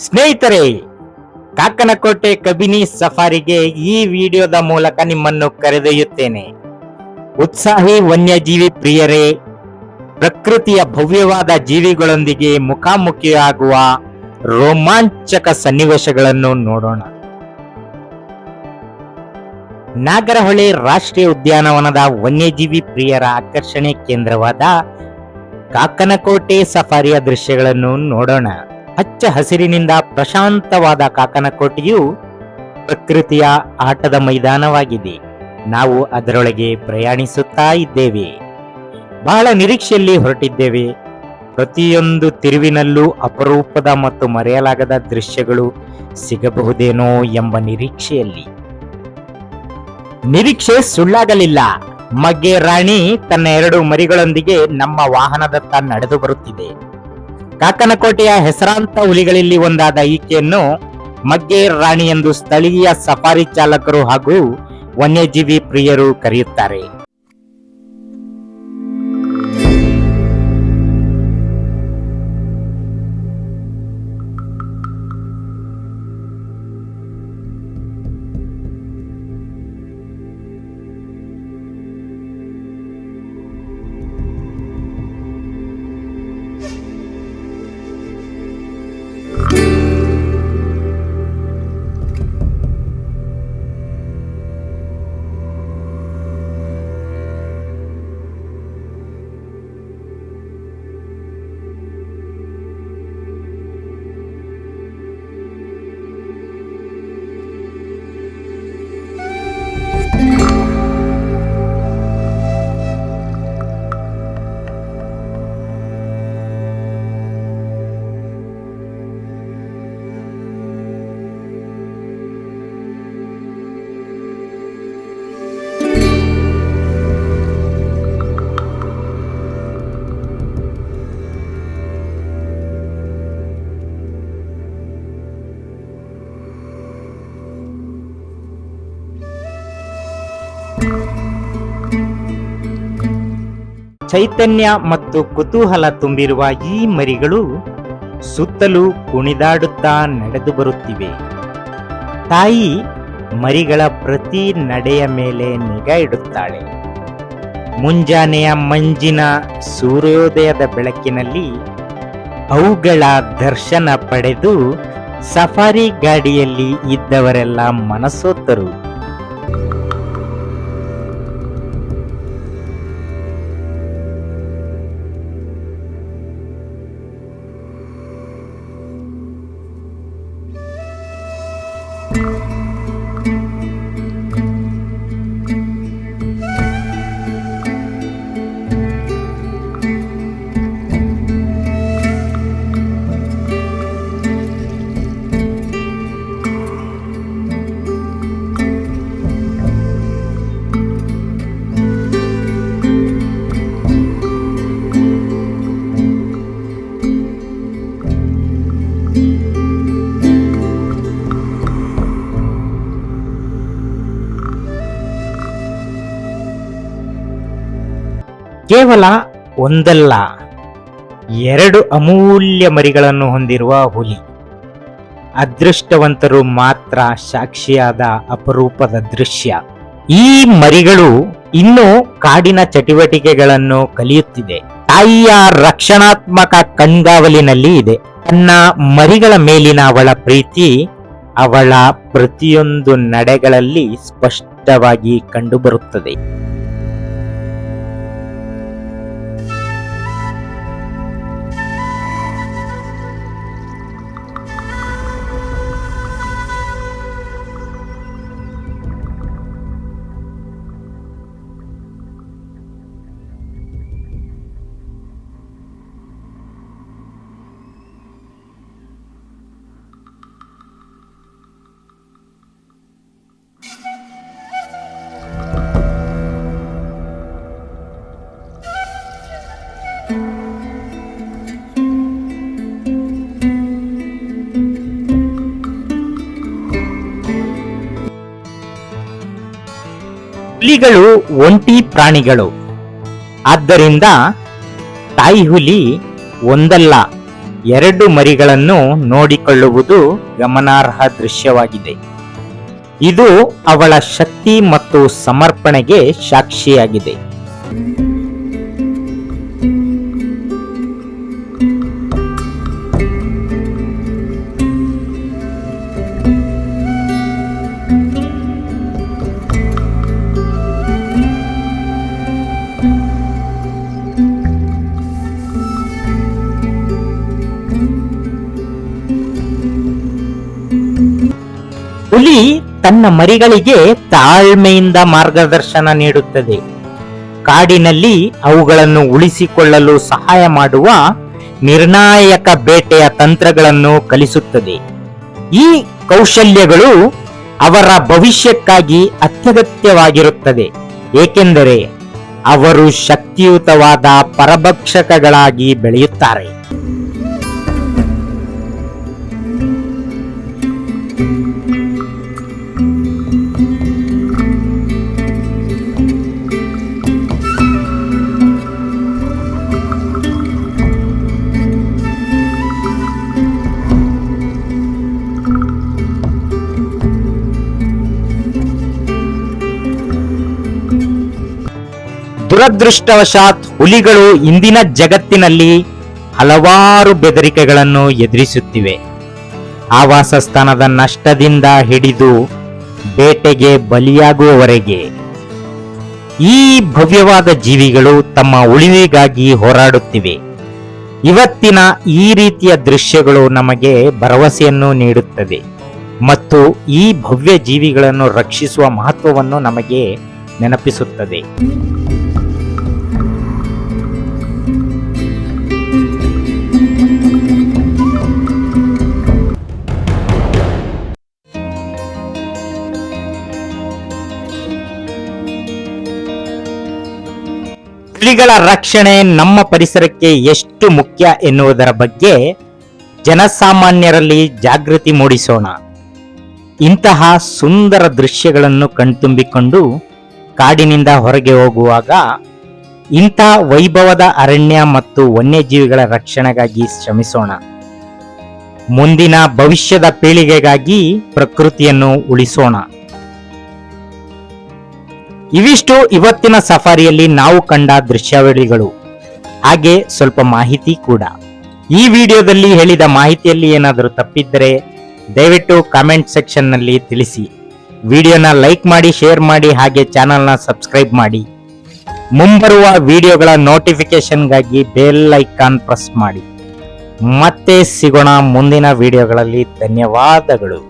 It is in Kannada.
ಸ್ನೇಹಿತರೆ, ಕಾಕನಕೋಟೆ ಕಬಿನಿ ಸಫಾರಿಗೆ ಈ ವಿಡಿಯೋದ ಮೂಲಕ ನಿಮ್ಮನ್ನು ಕರೆದೊಯ್ಯುತ್ತೇನೆ. ಉತ್ಸಾಹಿ ವನ್ಯಜೀವಿ ಪ್ರಿಯರೇ, ಪ್ರಕೃತಿಯ ಭವ್ಯವಾದ ಜೀವಿಗಳೊಂದಿಗೆ ಮುಖಾಮುಖಿಯಾಗುವ ರೋಮಾಂಚಕ ಸನ್ನಿವೇಶಗಳನ್ನು ನೋಡೋಣ. ನಾಗರಹೊಳೆ ರಾಷ್ಟ್ರೀಯ ಉದ್ಯಾನವನದ ವನ್ಯಜೀವಿ ಪ್ರಿಯರ ಆಕರ್ಷಣೆ ಕೇಂದ್ರವಾದ ಕಾಕನಕೋಟೆ ಸಫಾರಿಯ ದೃಶ್ಯಗಳನ್ನು ನೋಡೋಣ. ಹಚ್ಚ ಹಸಿರಿನಿಂದ ಪ್ರಶಾಂತವಾದ ಕಾಕನಕೋಟೆಯು ಪ್ರಕೃತಿಯ ಆಟದ ಮೈದಾನವಾಗಿದೆ. ನಾವು ಅದರೊಳಗೆ ಪ್ರಯಾಣಿಸುತ್ತಾ ಇದ್ದೇವೆ. ಬಹಳ ನಿರೀಕ್ಷೆಯಲ್ಲಿ ಹೊರಟಿದ್ದೇವೆ. ಪ್ರತಿಯೊಂದು ತಿರುವಿನಲ್ಲೂ ಅಪರೂಪದ ಮತ್ತು ಮರೆಯಲಾಗದ ದೃಶ್ಯಗಳು ಸಿಗಬಹುದೇನೋ ಎಂಬ ನಿರೀಕ್ಷೆಯಲ್ಲಿ. ನಿರೀಕ್ಷೆ ಸುಳ್ಳಾಗಲಿಲ್ಲ. ಮಗ್ಗೆ ರಾಣಿ ತನ್ನ 2 ಮರಿಗಳೊಂದಿಗೆ ನಮ್ಮ ವಾಹನದತ್ತ ನಡೆದು ಬರುತ್ತಿದೆ. ಕಾಕನಕೋಟೆಯ ಹೆಸರಾಂತ ಹುಲಿಗಳಲ್ಲಿ ಒಂದಾದ ಈಕೆಯನ್ನು ಮಗ್ಗೆ ರಾಣಿ ಎಂದು ಸ್ಥಳೀಯ ಸಫಾರಿ ಚಾಲಕರು ಹಾಗೂ ವನ್ಯಜೀವಿ ಪ್ರಿಯರು ಕರೆಯುತ್ತಾರೆ. ಚೈತನ್ಯ ಮತ್ತು ಕುತೂಹಲ ತುಂಬಿರುವ ಈ ಮರಿಗಳು ಸುತ್ತಲೂ ಕುಣಿದಾಡುತ್ತಾ ನಡೆದು ಬರುತ್ತಿವೆ. ತಾಯಿ ಮರಿಗಳ ಪ್ರತಿ ನಡೆಯ ಮೇಲೆ ನಿಗಾ ಇಡುತ್ತಾಳೆ. ಮುಂಜಾನೆಯ ಮಂಜಿನ ಸೂರ್ಯೋದಯದ ಬೆಳಕಿನಲ್ಲಿ ಅವುಗಳ ದರ್ಶನ ಪಡೆದು ಸಫಾರಿ ಗಾಡಿಯಲ್ಲಿ ಇದ್ದವರೆಲ್ಲ ಮನಸೋತರು. ಕೇವಲ ಒಂದಲ್ಲ 2 ಅಮೂಲ್ಯ ಮರಿಗಳನ್ನು ಹೊಂದಿರುವ ಹುಲಿ. ಅದೃಷ್ಟವಂತರು ಮಾತ್ರ ಸಾಕ್ಷಿಯಾದ ಅಪರೂಪದ ದೃಶ್ಯ. ಈ ಮರಿಗಳು ಇನ್ನೂ ಕಾಡಿನ ಚಟುವಟಿಕೆಗಳನ್ನು ಕಲಿಯುತ್ತಿದೆ. ತಾಯಿಯ ರಕ್ಷಣಾತ್ಮಕ ಕಣ್ಗಾವಲಿನಲ್ಲಿ ಇದೆ. ತನ್ನ ಮರಿಗಳ ಮೇಲಿನ ಅವಳ ಪ್ರೀತಿ ಅವಳ ಪ್ರತಿಯೊಂದು ನಡೆಗಳಲ್ಲಿ ಸ್ಪಷ್ಟವಾಗಿ ಕಂಡುಬರುತ್ತದೆ. ಹುಲಿಗಳು ಒಂಟಿ ಪ್ರಾಣಿಗಳು. ಆದ್ದರಿಂದ ತಾಯಿ ಹುಲಿ ಒಂದಲ್ಲ 2 ಮರಿಗಳನ್ನು ನೋಡಿಕೊಳ್ಳುವುದು ಗಮನಾರ್ಹ ದೃಶ್ಯವಾಗಿದೆ. ಇದು ಅವಳ ಶಕ್ತಿ ಮತ್ತು ಸಮರ್ಪಣೆಗೆ ಸಾಕ್ಷಿಯಾಗಿದೆ. ಹುಲಿ ತನ್ನ ಮರಿಗಳಿಗೆ ತಾಳ್ಮೆಯಿಂದ ಮಾರ್ಗದರ್ಶನ ನೀಡುತ್ತದೆ. ಕಾಡಿನಲ್ಲಿ ಅವುಗಳನ್ನು ಉಳಿಸಿಕೊಳ್ಳಲು ಸಹಾಯ ಮಾಡುವ ನಿರ್ಣಾಯಕ ಬೇಟೆಯ ತಂತ್ರಗಳನ್ನು ಕಲಿಸುತ್ತದೆ. ಈ ಕೌಶಲ್ಯಗಳು ಅವರ ಭವಿಷ್ಯಕ್ಕಾಗಿ ಅತ್ಯಗತ್ಯವಾಗಿರುತ್ತದೆ, ಏಕೆಂದರೆ ಅವರು ಶಕ್ತಿಯುತವಾದ ಪರಭಕ್ಷಕಗಳಾಗಿ ಬೆಳೆಯುತ್ತಾರೆ. ದುರದೃಷ್ಟವಶಾತ್ ಹುಲಿಗಳು ಇಂದಿನ ಜಗತ್ತಿನಲ್ಲಿ ಹಲವಾರು ಬೆದರಿಕೆಗಳನ್ನು ಎದುರಿಸುತ್ತಿವೆ. ಆವಾಸ ಸ್ಥಾನದ ನಷ್ಟದಿಂದ ಹಿಡಿದು ಬೇಟೆಗೆ ಬಲಿಯಾಗುವವರೆಗೆ ಈ ಭವ್ಯವಾದ ಜೀವಿಗಳು ತಮ್ಮ ಉಳಿವಿಗಾಗಿ ಹೋರಾಡುತ್ತಿವೆ. ಇವತ್ತಿನ ಈ ರೀತಿಯ ದೃಶ್ಯಗಳು ನಮಗೆ ಭರವಸೆಯನ್ನು ನೀಡುತ್ತದೆ ಮತ್ತು ಈ ಭವ್ಯ ಜೀವಿಗಳನ್ನು ರಕ್ಷಿಸುವ ಮಹತ್ವವನ್ನು ನಮಗೆ ನೆನಪಿಸುತ್ತದೆ. ಹುಲಿಗಳ ರಕ್ಷಣೆ ನಮ್ಮ ಪರಿಸರಕ್ಕೆ ಎಷ್ಟು ಮುಖ್ಯ ಎನ್ನುವುದರ ಬಗ್ಗೆ ಜನಸಾಮಾನ್ಯರಲ್ಲಿ ಜಾಗೃತಿ ಮೂಡಿಸೋಣ. ಇಂತಹ ಸುಂದರ ದೃಶ್ಯಗಳನ್ನು ಕಣ್ತುಂಬಿಕೊಂಡು ಕಾಡಿನಿಂದ ಹೊರಗೆ ಹೋಗುವಾಗ ಇಂಥ ವೈಭವದ ಅರಣ್ಯ ಮತ್ತು ವನ್ಯಜೀವಿಗಳ ರಕ್ಷಣೆಗಾಗಿ ಶ್ರಮಿಸೋಣ. ಮುಂದಿನ ಭವಿಷ್ಯದ ಪೀಳಿಗೆಗಾಗಿ ಪ್ರಕೃತಿಯನ್ನು ಉಳಿಸೋಣ. ಇವಿಷ್ಟು ಇವತ್ತಿನ ಸಫಾರಿಯಲ್ಲಿ ನಾವು ಕಂಡ ದೃಶ್ಯಾವಳಿಗಳು, ಹಾಗೆ ಸ್ವಲ್ಪ ಮಾಹಿತಿ ಕೂಡ. ಈ ವಿಡಿಯೋದಲ್ಲಿ ಹೇಳಿದ ಮಾಹಿತಿಯಲ್ಲಿ ಏನಾದರೂ ತಪ್ಪಿದ್ದರೆ ದಯವಿಟ್ಟು ಕಾಮೆಂಟ್ ಸೆಕ್ಷನ್ ನಲ್ಲಿ ತಿಳಿಸಿ. ವಿಡಿಯೋನ ಲೈಕ್ ಮಾಡಿ, ಶೇರ್ ಮಾಡಿ, ಹಾಗೆ ಚಾನಲ್ನ ಸಬ್ಸ್ಕ್ರೈಬ್ ಮಾಡಿ. ಮುಂಬರುವ ವಿಡಿಯೋಗಳ ನೋಟಿಫಿಕೇಶನ್ಗಾಗಿ ಬೆಲ್ ಐಕಾನ್ ಪ್ರೆಸ್ ಮಾಡಿ. ಮತ್ತೆ ಸಿಗೋಣ ಮುಂದಿನ ವಿಡಿಯೋಗಳಲ್ಲಿ. ಧನ್ಯವಾದಗಳು.